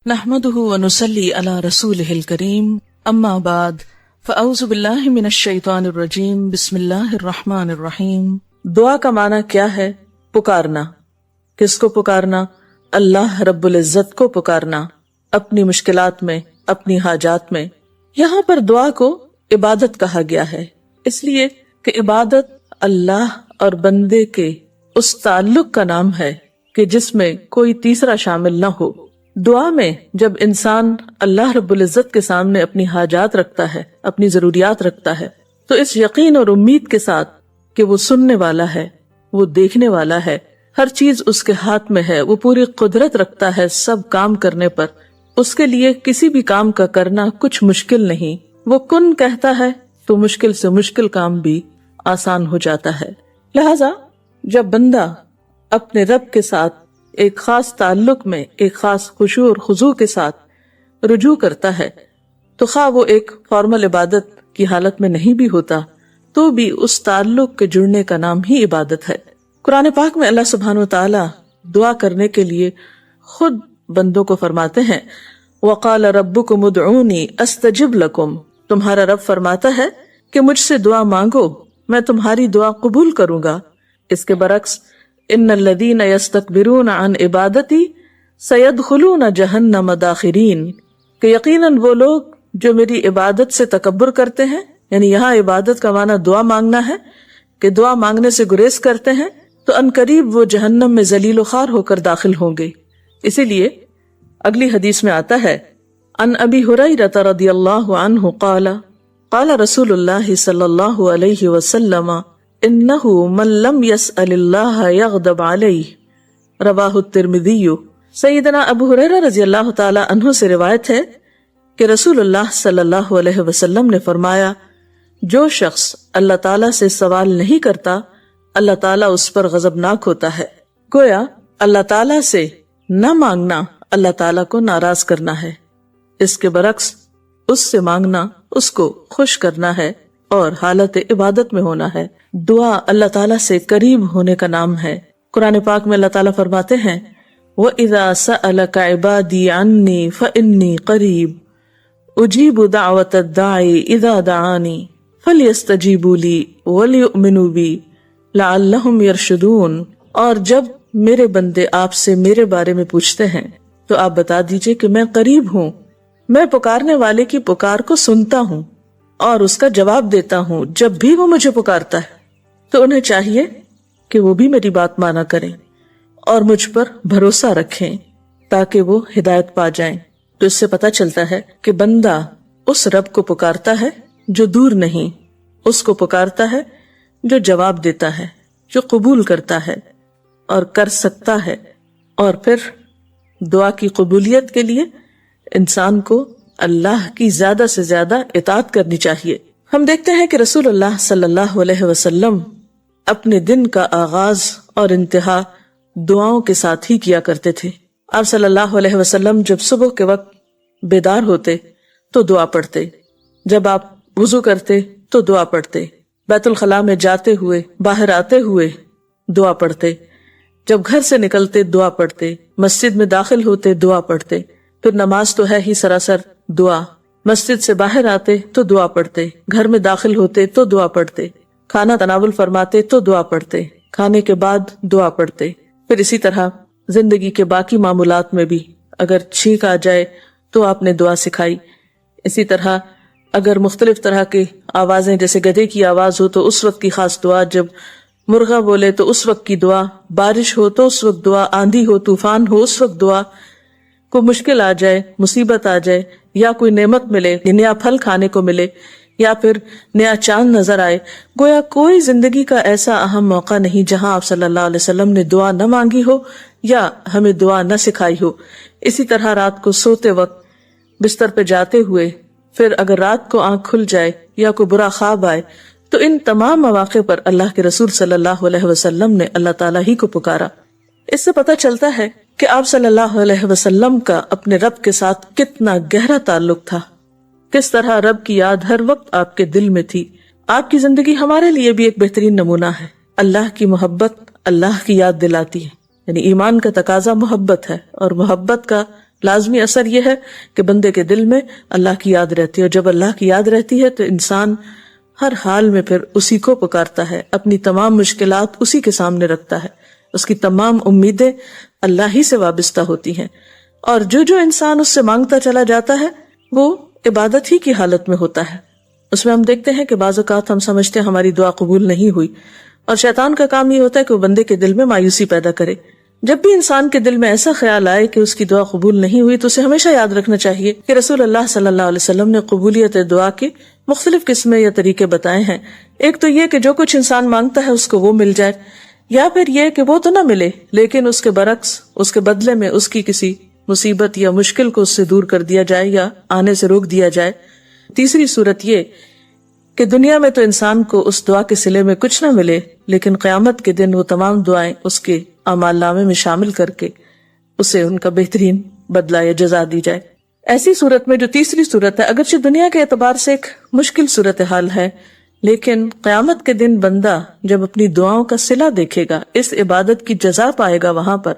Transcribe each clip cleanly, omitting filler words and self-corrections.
نحمده ونصلي على رسوله الكريم اما بعد فاعوذ باللہ من الشیطان الرجیم بسم اللہ الرحمن الرحیم۔ دعا کا معنی کیا ہے؟ پکارنا۔ کس کو پکارنا؟ اللہ رب العزت کو پکارنا، اپنی مشکلات میں، اپنی حاجات میں۔ یہاں پر دعا کو عبادت کہا گیا ہے، اس لیے کہ عبادت اللہ اور بندے کے اس تعلق کا نام ہے کہ جس میں کوئی تیسرا شامل نہ ہو۔ دعا میں جب انسان اللہ رب العزت کے سامنے اپنی حاجات رکھتا ہے، اپنی ضروریات رکھتا ہے، تو اس یقین اور امید کے ساتھ کہ وہ سننے والا ہے، وہ دیکھنے والا ہے، ہر چیز اس کے ہاتھ میں ہے، وہ پوری قدرت رکھتا ہے سب کام کرنے پر، اس کے لیے کسی بھی کام کا کرنا کچھ مشکل نہیں۔ وہ کن کہتا ہے تو مشکل سے مشکل کام بھی آسان ہو جاتا ہے۔ لہذا جب بندہ اپنے رب کے ساتھ ایک خاص تعلق میں، ایک خاص خشوع اور خضوع کے ساتھ رجوع کرتا ہے، تو خواہ وہ ایک فارمل عبادت کی حالت میں نہیں بھی ہوتا تو بھی اس تعلق کے جڑنے کا نام ہی عبادت ہے۔ قرآن پاک میں اللہ سبحانہ وتعالی دعا کرنے کے لیے خود بندوں کو فرماتے ہیں وَقَالَ رَبُّكُمُ ادْعُونِي أَسْتَجِبْ لَكُمْ، تمہارا رب فرماتا ہے کہ مجھ سے دعا مانگو، میں تمہاری دعا قبول کروں گا۔ اس کے برعکس ان الذین یستکبرون عن عبادتی سیدخلون جہنم داخرین، کہ یقیناً وہ لوگ جو میری عبادت سے تکبر کرتے ہیں، یعنی یہاں عبادت کا معنی دعا مانگنا ہے کہ دعا مانگنے سے گریز کرتے ہیں، تو عنقریب وہ جہنم میں ذلیل و خوار ہو کر داخل ہوں گے۔ اسی لیے اگلی حدیث میں آتا ہے عن ابی ہریرہ رضی اللہ عنہ قال قال رسول اللہ صلی اللہ علیہ وسلم انہ من لم یسأل اللہ یغضب علیہ، رواہ الترمذی۔ سیدنا ابو ہریرہ رضی اللہ تعالی عنہ سے روایت ہے کہ رسول اللہ صلی اللہ علیہ وسلم نے فرمایا، جو شخص اللہ تعالی سے سوال نہیں کرتا اللہ تعالیٰ اس پر غضبناک ہوتا ہے۔ گویا اللہ تعالیٰ سے نہ مانگنا اللہ تعالیٰ کو ناراض کرنا ہے، اس کے برعکس اس سے مانگنا اس کو خوش کرنا ہے اور حالت عبادت میں ہونا ہے۔ دعا اللہ تعالیٰ سے قریب ہونے کا نام ہے۔ قرآن پاک میں اللہ تعالیٰ فرماتے ہیں وَإِذَا سَأَلَكَ عِبَادِي عَنِّي فَإِنِّي قَرِيبٌ أُجِيبُ دَعْوَةَ الدَّاعِ إِذَا دَعَانِي فَلْيَسْتَجِيبُوا لِي وَلْيُؤْمِنُوا بِي لَعَلَّهُمْ يَرْشُدُونَ، اور جب میرے بندے آپ سے میرے بارے میں پوچھتے ہیں تو آپ بتا دیجئے کہ میں قریب ہوں، میں پکارنے والے کی پکار کو سنتا ہوں اور اس کا جواب دیتا ہوں جب بھی وہ مجھے پکارتا ہے۔ تو انہیں چاہیے کہ وہ بھی میری بات مانا کریں اور مجھ پر بھروسہ رکھیں تاکہ وہ ہدایت پا جائیں۔ تو اس سے پتہ چلتا ہے کہ بندہ اس رب کو پکارتا ہے جو دور نہیں، اس کو پکارتا ہے جو جواب دیتا ہے، جو قبول کرتا ہے اور کر سکتا ہے۔ اور پھر دعا کی قبولیت کے لیے انسان کو اللہ کی زیادہ سے زیادہ اطاعت کرنی چاہیے۔ ہم دیکھتے ہیں کہ رسول اللہ صلی اللہ علیہ وسلم اپنے دن کا آغاز اور انتہا دعاؤں کے ساتھ ہی کیا کرتے تھے۔ آپ صلی اللہ علیہ وسلم جب صبح کے وقت بیدار ہوتے تو دعا پڑھتے، جب آپ وضو کرتے تو دعا پڑھتے، بیت الخلاء میں جاتے ہوئے، باہر آتے ہوئے دعا پڑھتے، جب گھر سے نکلتے دعا پڑھتے، مسجد میں داخل ہوتے دعا پڑھتے، پھر نماز تو ہے ہی سراسر دعا، مسجد سے باہر آتے تو دعا پڑھتے، گھر میں داخل ہوتے تو دعا پڑھتے، کھانا تناول فرماتے تو دعا پڑھتے، کھانے کے بعد دعا پڑھتے، پھر اسی طرح زندگی کے باقی معمولات میں بھی اگر چھینک آ جائے تو آپ نے دعا سکھائی۔ اسی طرح اگر مختلف طرح کی آوازیں جیسے گدھے کی آواز ہو تو اس وقت کی خاص دعا، جب مرغا بولے تو اس وقت کی دعا، بارش ہو تو اس وقت دعا، آندھی ہو طوفان ہو اس وقت دعا، کوئی مشکل آ جائے، مصیبت آ جائے، یا کوئی نعمت ملے، نیا پھل کھانے کو ملے، یا پھر نیا چاند نظر آئے، گویا کوئی زندگی کا ایسا اہم موقع نہیں جہاں آپ صلی اللہ علیہ وسلم نے دعا نہ مانگی ہو یا ہمیں دعا نہ سکھائی ہو۔ اسی طرح رات کو سوتے وقت، بستر پہ جاتے ہوئے، پھر اگر رات کو آنکھ کھل جائے یا کوئی برا خواب آئے، تو ان تمام مواقع پر اللہ کے رسول صلی اللہ علیہ وسلم نے اللہ تعالیٰ ہی کو پکارا۔ اس سے پتہ چلتا ہے کہ آپ صلی اللہ علیہ وسلم کا اپنے رب کے ساتھ کتنا گہرا تعلق تھا، کس طرح رب کی یاد ہر وقت آپ کے دل میں تھی۔ آپ کی زندگی ہمارے لیے بھی ایک بہترین نمونہ ہے۔ اللہ کی محبت اللہ کی یاد دلاتی ہے، یعنی ایمان کا تقاضا محبت ہے، اور محبت کا لازمی اثر یہ ہے کہ بندے کے دل میں اللہ کی یاد رہتی ہے، اور جب اللہ کی یاد رہتی ہے تو انسان ہر حال میں پھر اسی کو پکارتا ہے، اپنی تمام مشکلات اسی کے سامنے رکھتا ہے، اس کی تمام امیدیں اللہ ہی سے وابستہ ہوتی ہیں، اور جو انسان اس سے مانگتا چلا جاتا ہے وہ عبادت ہی کی حالت میں ہوتا ہے۔ اس میں ہم دیکھتے ہیں کہ بعض اوقات ہم سمجھتے ہیں ہماری دعا قبول نہیں ہوئی، اور شیطان کا کام یہ ہوتا ہے کہ وہ بندے کے دل میں مایوسی پیدا کرے۔ جب بھی انسان کے دل میں ایسا خیال آئے کہ اس کی دعا قبول نہیں ہوئی تو اسے ہمیشہ یاد رکھنا چاہیے کہ رسول اللہ صلی اللہ علیہ وسلم نے قبولیت دعا کی مختلف قسمیں یا طریقے بتائے ہیں۔ ایک تو یہ کہ جو کچھ انسان مانگتا ہے اس کو وہ مل جائے، یا پھر یہ کہ وہ تو نہ ملے لیکن اس کے برعکس اس کے بدلے میں اس کی کسی مصیبت یا مشکل کو اس سے دور کر دیا جائے یا آنے سے روک دیا جائے۔ تیسری صورت یہ کہ دنیا میں تو انسان کو اس دعا کے صلے میں کچھ نہ ملے، لیکن قیامت کے دن وہ تمام دعائیں اس کے اعمال نامے میں شامل کر کے اسے ان کا بہترین بدلہ یا جزا دی جائے۔ ایسی صورت میں جو تیسری صورت ہے، اگرچہ دنیا کے اعتبار سے ایک مشکل صورتحال ہے، لیکن قیامت کے دن بندہ جب اپنی دعاؤں کا صلہ دیکھے گا، اس عبادت کی جزا پائے گا وہاں پر،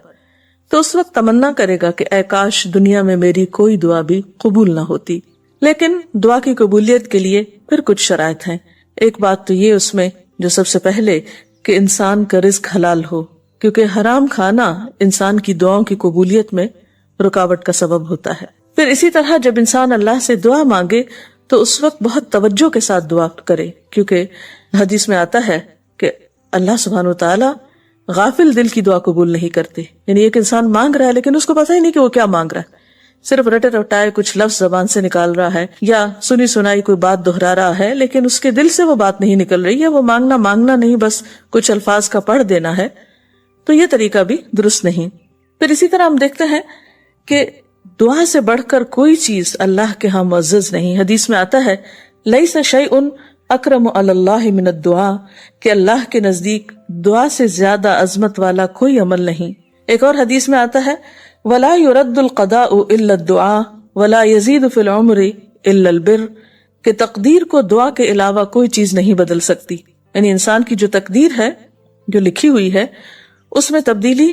تو اس وقت تمنا کرے گا کہ اے کاش دنیا میں میری کوئی دعا بھی قبول نہ ہوتی۔ لیکن دعا کی قبولیت کے لیے پھر کچھ شرائط ہیں۔ ایک بات تو یہ اس میں جو سب سے پہلے کہ انسان کا رزق حلال ہو، کیونکہ حرام کھانا انسان کی دعاؤں کی قبولیت میں رکاوٹ کا سبب ہوتا ہے۔ پھر اسی طرح جب انسان اللہ سے دعا مانگے تو اس وقت بہت توجہ کے ساتھ دعا کرے، کیونکہ حدیث میں آتا ہے کہ اللہ سبحانہ وتعالی غافل دل کی دعا قبول نہیں کرتے۔ یعنی ایک انسان مانگ رہا ہے لیکن اس کو پتہ ہی نہیں کہ وہ کیا مانگ رہا ہے، صرف رٹے رٹائے کچھ لفظ زبان سے نکال رہا ہے یا سنی سنائی کوئی بات دہرا رہا ہے، لیکن اس کے دل سے وہ بات نہیں نکل رہی ہے، وہ مانگنا نہیں، بس کچھ الفاظ کا پڑھ دینا ہے، تو یہ طریقہ بھی درست نہیں۔ پھر اسی طرح ہم دیکھتے ہیں کہ دعا سے بڑھ کر کوئی چیز اللہ کے ہاں معزز نہیں۔ حدیث میں آتا ہے لیس شیء اکرم علی اللہ من الدعاء، کہ اللہ کے نزدیک دعا سے زیادہ عظمت والا کوئی عمل نہیں۔ ایک اور حدیث میں آتا ہے ولا يرد القضاء الا الدعاء ولا يزيد في العمر الا البر، کہ تقدیر کو دعا کے علاوہ کوئی چیز نہیں بدل سکتی۔ یعنی انسان کی جو تقدیر ہے، جو لکھی ہوئی ہے، اس میں تبدیلی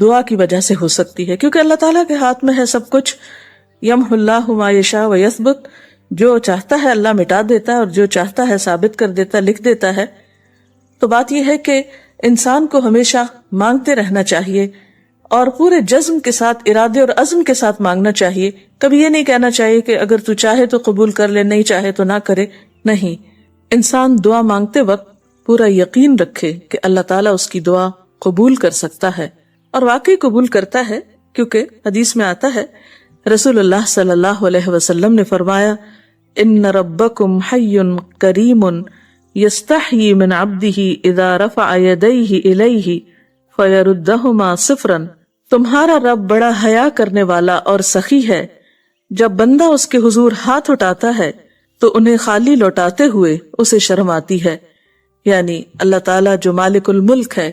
دعا کی وجہ سے ہو سکتی ہے، کیونکہ اللہ تعالیٰ کے ہاتھ میں ہے سب کچھ۔ یمحو اللہ ما یشاء ویثبت، جو چاہتا ہے اللہ مٹا دیتا ہے اور جو چاہتا ہے ثابت کر دیتا ہے، لکھ دیتا ہے۔ تو بات یہ ہے کہ انسان کو ہمیشہ مانگتے رہنا چاہیے اور پورے جزم کے ساتھ، ارادے اور عزم کے ساتھ مانگنا چاہیے۔ کبھی یہ نہیں کہنا چاہیے کہ اگر تو چاہے تو قبول کر لے، نہیں چاہے تو نہ کرے۔ نہیں، انسان دعا مانگتے وقت پورا یقین رکھے کہ اللہ تعالیٰ اس کی دعا قبول کر سکتا ہے، اور واقعی قبول کرتا ہے، کیونکہ حدیث میں آتا ہے رسول اللہ صلی اللہ علیہ وسلم نے فرمایا ان ربکم حی کریم یستحیی من عبدہ اذا رفع یدیہ الیہ فیردہما صفرا، تمہارا رب بڑا حیا کرنے والا اور سخی ہے، جب بندہ اس کے حضور ہاتھ اٹھاتا ہے تو انہیں خالی لوٹاتے ہوئے اسے شرم آتی ہے۔ یعنی اللہ تعالیٰ جو مالک الملک ہے،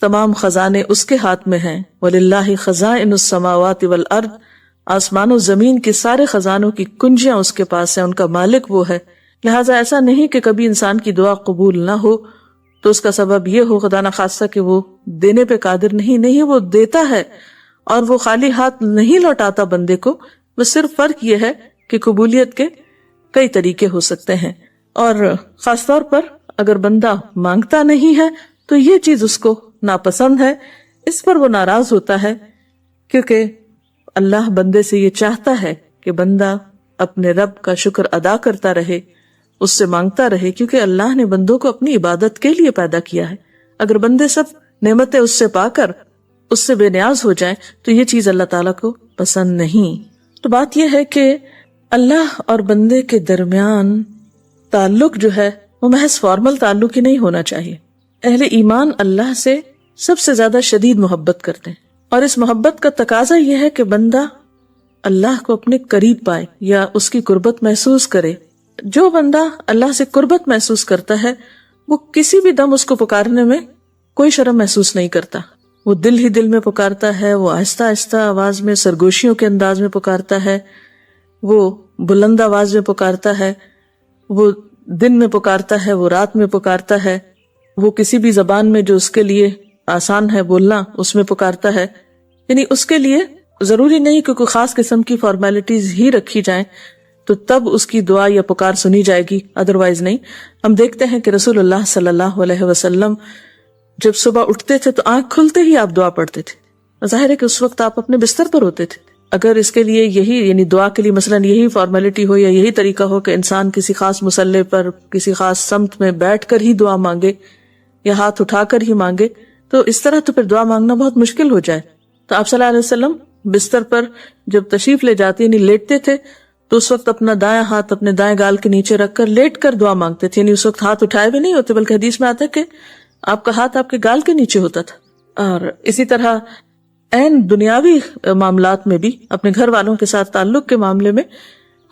تمام خزانے اس کے ہاتھ میں ہیں، وَلِلَّهِ خَزَائِنُ السَّمَاوَاتِ وَالْأَرْضِ، آسمان و زمین کے سارے خزانوں کی کنجیاں اس کے پاس ہیں، ان کا مالک وہ ہے۔ لہٰذا ایسا نہیں کہ کبھی انسان کی دعا قبول نہ ہو تو اس کا سبب یہ ہو خدا نخواستہ کہ وہ دینے پہ قادر نہیں، وہ دیتا ہے اور وہ خالی ہاتھ نہیں لوٹاتا بندے کو، بس صرف فرق یہ ہے کہ قبولیت کے کئی طریقے ہو سکتے ہیں، اور خاص طور پر اگر بندہ مانگتا نہیں ہے تو یہ چیز اس کو ناپسند ہے، اس پر وہ ناراض ہوتا ہے، کیونکہ اللہ بندے سے یہ چاہتا ہے کہ بندہ اپنے رب کا شکر ادا کرتا رہے، اس سے مانگتا رہے، کیونکہ اللہ نے بندوں کو اپنی عبادت کے لیے پیدا کیا ہے۔ اگر بندے سب نعمتیں اس سے پا کر اس سے بے نیاز ہو جائیں تو یہ چیز اللہ تعالیٰ کو پسند نہیں۔ تو بات یہ ہے کہ اللہ اور بندے کے درمیان تعلق جو ہے وہ محض فارمل تعلق ہی نہیں ہونا چاہیے۔ اہل ایمان اللہ سے سب سے زیادہ شدید محبت کرتے ہیں، اور اس محبت کا تقاضا یہ ہے کہ بندہ اللہ کو اپنے قریب پائے یا اس کی قربت محسوس کرے۔ جو بندہ اللہ سے قربت محسوس کرتا ہے وہ کسی بھی دم اس کو پکارنے میں کوئی شرم محسوس نہیں کرتا، وہ دل ہی دل میں پکارتا ہے، وہ آہستہ آہستہ آواز میں، سرگوشیوں کے انداز میں پکارتا ہے، وہ بلند آواز میں پکارتا ہے، وہ دن میں پکارتا ہے، وہ رات میں پکارتا ہے، وہ کسی بھی زبان میں جو اس کے لیے آسان ہے بولنا اس میں پکارتا ہے۔ یعنی اس کے لیے ضروری نہیں کہ کوئی خاص قسم کی فارمیلٹیز ہی رکھی جائیں تو تب اس کی دعا یا پکار سنی جائے گی، ادروائز نہیں۔ ہم دیکھتے ہیں کہ رسول اللہ صلی اللہ علیہ وسلم جب صبح اٹھتے تھے تو آنکھ کھلتے ہی آپ دعا پڑھتے تھے۔ ظاہر ہے کہ اس وقت آپ اپنے بستر پر ہوتے تھے۔ اگر اس کے لیے یہی یعنی دعا کے لیے مثلاً یہی فارمیلٹی ہو یا یہی طریقہ ہو کہ انسان کسی خاص مصلی پر کسی خاص سمت میں بیٹھ کر ہی دعا مانگے یا ہاتھ اٹھا کر ہی مانگے تو اس طرح تو پھر دعا مانگنا بہت مشکل ہو جائے۔ تو آپ صلی اللہ علیہ وسلم بستر پر جب تشریف لے جاتے یعنی لیٹتے تھے تو اس وقت اپنا دایاں ہاتھ اپنے دائیں گال کے نیچے رکھ کر لیٹ کر دعا مانگتے تھے، یعنی اس وقت ہاتھ اٹھائے بھی نہیں ہوتے بلکہ حدیث میں آتا ہے کہ آپ کا ہاتھ آپ کے گال کے نیچے ہوتا تھا۔ اور اسی طرح عین دنیاوی معاملات میں بھی اپنے گھر والوں کے ساتھ تعلق کے معاملے میں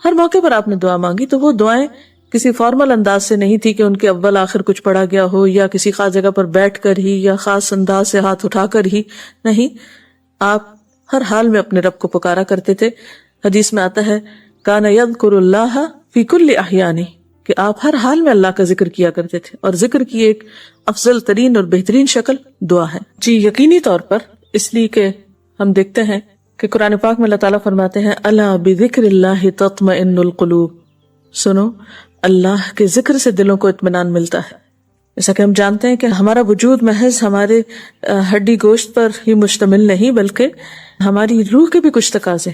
ہر موقع پر آپ نے دعا مانگی تو وہ دعائیں کسی فارمل انداز سے نہیں تھی کہ ان کے اول آخر کچھ پڑھا گیا ہو یا کسی خاص جگہ پر بیٹھ کر ہی یا خاص انداز سے ہاتھ اٹھا کر ہی، نہیں، آپ ہر حال میں اپنے رب کو پکارا کرتے تھے۔ حدیث میں آتا ہے کان یذکر اللہ فی کل احیانہ، کہ آپ ہر حال میں اللہ کا ذکر کیا کرتے تھے، اور ذکر کی ایک افضل ترین اور بہترین شکل دعا ہے۔ جی یقینی طور پر، اس لیے کہ ہم دیکھتے ہیں کہ قرآن پاک میں اللہ تعالیٰ فرماتے ہیں الا بذکر اللہ تطمئن القلوب، سنو اللہ کے ذکر سے دلوں کو اطمینان ملتا ہے۔ جیسا کہ ہم جانتے ہیں کہ ہمارا وجود محض ہمارے ہڈی گوشت پر ہی مشتمل نہیں بلکہ ہماری روح کے بھی کچھ تقاضے،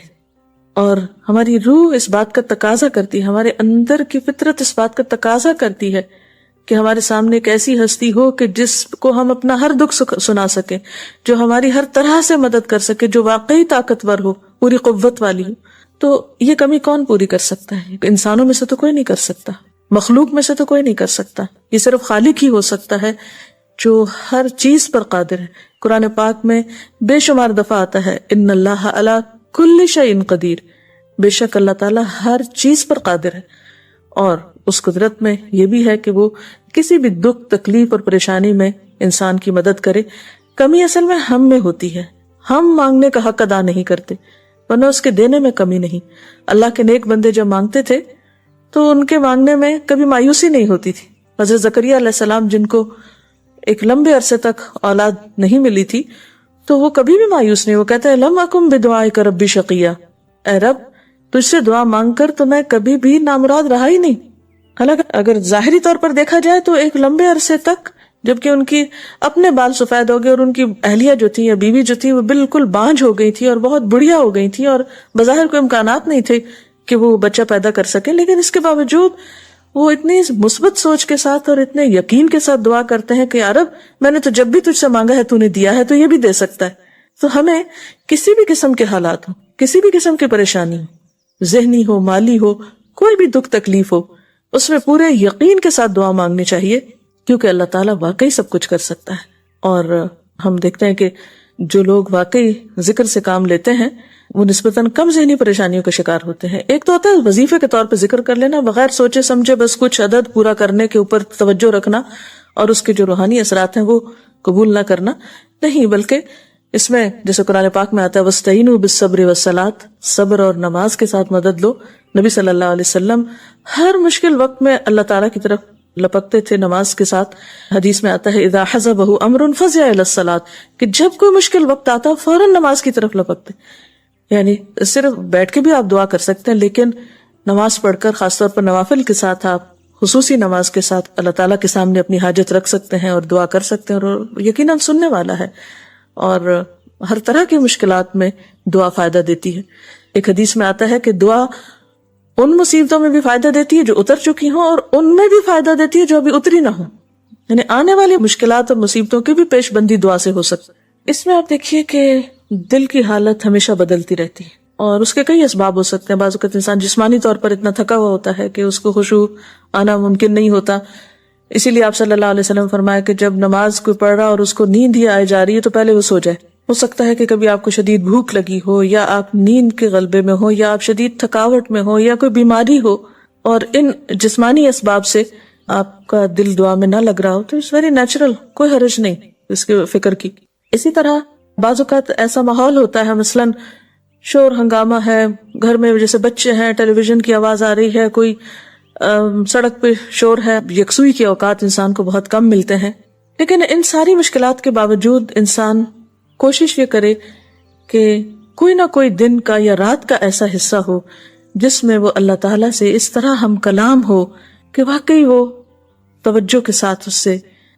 اور ہماری روح اس بات کا تقاضا کرتی ہے، ہمارے اندر کی فطرت اس بات کا تقاضا کرتی ہے کہ ہمارے سامنے ایک ایسی ہستی ہو کہ جس کو ہم اپنا ہر دکھ سنا سکیں، جو ہماری ہر طرح سے مدد کر سکے، جو واقعی طاقتور ہو، پوری قوت والی ہو۔ تو یہ کمی کون پوری کر سکتا ہے؟ انسانوں میں سے تو کوئی نہیں کر سکتا، مخلوق میں سے تو کوئی نہیں کر سکتا، یہ صرف خالق ہی ہو سکتا ہے جو ہر چیز پر قادر ہے۔ قرآن پاک میں بے شمار دفعہ آتا ہے ان اللہ علی کل شیء قدیر، بے شک اللہ تعالیٰ ہر چیز پر قادر ہے، اور اس قدرت میں یہ بھی ہے کہ وہ کسی بھی دکھ تکلیف اور پریشانی میں انسان کی مدد کرے۔ کمی اصل میں ہم میں ہوتی ہے، ہم مانگنے کا حق ادا نہیں کرتے، ورنہ اس کے دینے میں کمی نہیں۔ اللہ کے نیک بندے جب مانگتے تھے تو ان کے مانگنے میں کبھی مایوسی نہیں ہوتی تھی۔ حضرت زکریا علیہ السلام جن کو ایک لمبے عرصے تک اولاد نہیں ملی تھی تو وہ کبھی بھی مایوس نہیں، وہ کہتے ہیں لم اکن بدعائک ربی شقیا، اے رب تجھ سے دعا مانگ کر تو میں کبھی بھی نامراد رہا ہی نہیں۔ حالانکہ اگر ظاہری طور پر دیکھا جائے تو ایک لمبے عرصے تک جبکہ ان کی اپنے بال سفید ہو گئے اور ان کی اہلیہ جو تھی یا بیوی جو تھی وہ بالکل بانجھ ہو گئی تھی اور بہت بڑھیا ہو گئی تھی، اور بظاہر کوئی امکانات نہیں تھے کہ وہ بچہ پیدا کر سکے، لیکن اس کے باوجود وہ اتنی مثبت سوچ کے ساتھ اور اتنے یقین کے ساتھ دعا کرتے ہیں کہ یا رب میں نے تو جب بھی تجھ سے مانگا ہے تو نے دیا ہے، تو یہ بھی دے سکتا ہے۔ تو ہمیں کسی بھی قسم کے حالات ہو، کسی بھی قسم کی پریشانی ہو، ذہنی ہو، مالی ہو، کوئی بھی دکھ تکلیف ہو، اس میں پورے یقین کے ساتھ دعا مانگنی چاہیے، کیونکہ اللہ تعالیٰ واقعی سب کچھ کر سکتا ہے۔ اور ہم دیکھتے ہیں کہ جو لوگ واقعی ذکر سے کام لیتے ہیں وہ نسبتاً کم ذہنی پریشانیوں کا شکار ہوتے ہیں۔ ایک تو ہوتا ہے وظیفے کے طور پہ ذکر کر لینا، بغیر سوچے سمجھے بس کچھ عدد پورا کرنے کے اوپر توجہ رکھنا اور اس کے جو روحانی اثرات ہیں وہ قبول نہ کرنا، نہیں، بلکہ اس میں جیسے قرآن پاک میں آتا ہے وَاسْتَعِينُوا بِالصَّبْرِ وَالصَّلَاةِ، صبر اور نماز کے ساتھ مدد لو۔ نبی صلی اللہ علیہ وسلم ہر مشکل وقت میں اللہ تعالیٰ کی طرف لپکتے تھے نماز کے ساتھ۔ حدیث میں آتا ہے اذا حزبہ امر فزع الی الصلاۃ، کہ جب کوئی مشکل وقت آتا فوراً نماز کی طرف لپکتے۔ یعنی صرف بیٹھ کے بھی آپ دعا کر سکتے ہیں، لیکن نماز پڑھ کر خاص طور پر نوافل کے ساتھ آپ خصوصی نماز کے ساتھ اللہ تعالیٰ کے سامنے اپنی حاجت رکھ سکتے ہیں اور دعا کر سکتے ہیں، اور یقیناً سننے والا ہے، اور ہر طرح کی مشکلات میں دعا فائدہ دیتی ہے۔ ایک حدیث میں آتا ہے کہ دعا ان مصیبتوں میں بھی فائدہ دیتی ہے جو اتر چکی ہوں، اور ان میں بھی فائدہ دیتی ہے جو ابھی اتری نہ ہوں، یعنی آنے والی مشکلات اور مصیبتوں کی بھی پیش بندی دعا سے ہو سکتی ہے۔ اس میں آپ دیکھیے کہ دل کی حالت ہمیشہ بدلتی رہتی ہے، اور اس کے کئی اسباب ہو سکتے ہیں۔ بعض اوقات انسان جسمانی طور پر اتنا تھکا ہوا ہوتا ہے کہ اس کو خشوع آنا ممکن نہیں ہوتا، اسی لیے آپ صلی اللہ علیہ وسلم فرمایا کہ جب نماز کوئی پڑھ رہا اور اس کو نیند ہی آئے جا رہی ہے تو پہلے وہ سو جائے۔ ہو سکتا ہے کہ کبھی آپ کو شدید بھوک لگی ہو، یا آپ نیند کے غلبے میں ہو، یا آپ شدید تھکاوٹ میں ہو، یا کوئی بیماری ہو، اور ان جسمانی اسباب سے آپ کا دل دعا میں نہ لگ رہا ہو تو اٹس ویری نیچرل، کوئی حرج نہیں اس کی فکر کی۔ اسی طرح بعض اوقات ایسا ماحول ہوتا ہے، مثلاً شور ہنگامہ ہے گھر میں، جیسے بچے ہیں، ٹیلی ویژن کی آواز آ رہی ہے، کوئی سڑک پہ شور ہے، یکسوئی کے اوقات انسان کو بہت کم ملتے ہیں، لیکن ان ساری مشکلات کے باوجود انسان کوشش یہ کرے کہ کوئی نہ کوئی دن کا یا رات کا ایسا حصہ ہو جس میں وہ اللہ تعالیٰ سے اس طرح ہم کلام ہو کہ واقعی وہ توجہ کے ساتھ اس سے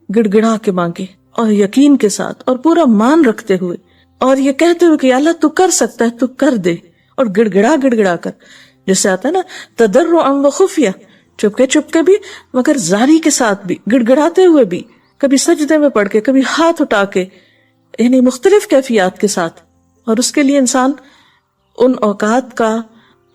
گڑ گڑا کے مانگے، اور یقین کے ساتھ اور پورا مان رکھتے ہوئے، اور یہ کہتے ہوئے کہ اللہ تو کر سکتا ہے، تو کر دے، اور گڑ گڑا کر، جیسے آتا ہے نا تضرعا و خفیہ، چپکے بھی مگر زاری کے ساتھ بھی، گڑ گڑاتے ہوئے بھی، کبھی سجدے میں پڑھ کے، کبھی ہاتھ اٹھا کے، یعنی مختلف کیفیات کے ساتھ. اور اس کے لیے انسان ان اوقات کا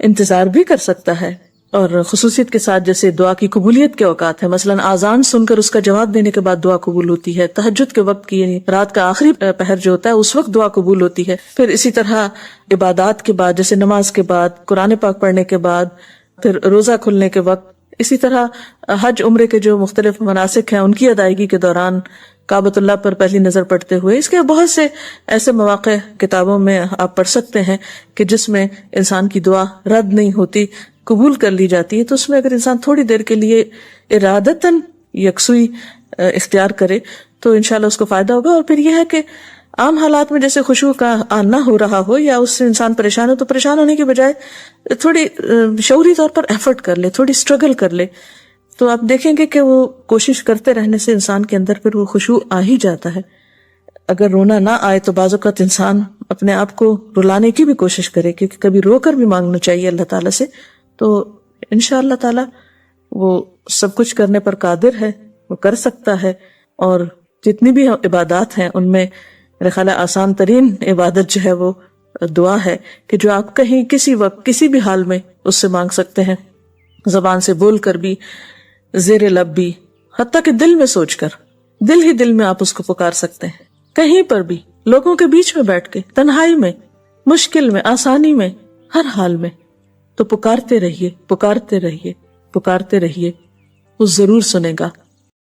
انتظار بھی کر سکتا ہے، اور خصوصیت کے ساتھ جیسے دعا کی قبولیت کے اوقات ہیں، مثلا آذان سن کر اس کا جواب دینے کے بعد دعا قبول ہوتی ہے، تہجد کے وقت کی یعنی رات کا آخری پہر جو ہوتا ہے اس وقت دعا قبول ہوتی ہے. پھر اسی طرح عبادات کے بعد جیسے نماز کے بعد، قرآن پاک پڑھنے کے بعد، پھر روزہ کھلنے کے وقت، اسی طرح حج عمرے کے جو مختلف مناسک ہیں ان کی ادائیگی کے دوران، کعبۃ اللہ پر پہلی نظر پڑتے ہوئے. اس کے بہت سے ایسے مواقع کتابوں میں آپ پڑھ سکتے ہیں کہ جس میں انسان کی دعا رد نہیں ہوتی، قبول کر لی جاتی ہے. تو اس میں اگر انسان تھوڑی دیر کے لیے ارادتاً یکسوئی اختیار کرے تو انشاءاللہ اس کو فائدہ ہوگا. اور پھر یہ ہے کہ عام حالات میں جیسے خشوع کا آنا ہو رہا ہو یا اس سے انسان پریشان ہو، تو پریشان ہونے کے بجائے تھوڑی شعوری طور پر ایفرٹ کر لے، تھوڑی اسٹرگل کر لے، تو آپ دیکھیں گے کہ وہ کوشش کرتے رہنے سے انسان کے اندر پھر وہ خشوع آ ہی جاتا ہے. اگر رونا نہ آئے تو بعض اوقات انسان اپنے آپ کو رلانے کی بھی کوشش کرے، کیونکہ کبھی رو کر بھی مانگنا چاہیے اللہ تعالیٰ سے. تو انشاءاللہ تعالیٰ وہ سب کچھ کرنے پر قادر ہے، وہ کر سکتا ہے. اور جتنی بھی عبادات ہیں ان میں میرے خیال ہے آسان ترین عبادت جو ہے وہ دعا ہے، کہ جو آپ کہیں کسی وقت کسی بھی حال میں اس سے مانگ سکتے ہیں، زبان سے بول کر بھی، زیر لب بھی، حتیٰ کہ دل میں سوچ کر، دل ہی دل میں آپ اس کو پکار سکتے ہیں، کہیں پر بھی، لوگوں کے بیچ میں بیٹھ کے، تنہائی میں، مشکل میں، آسانی میں، ہر حال میں. تو پکارتے رہیے، پکارتے رہیے، پکارتے رہیے، وہ ضرور سنے گا.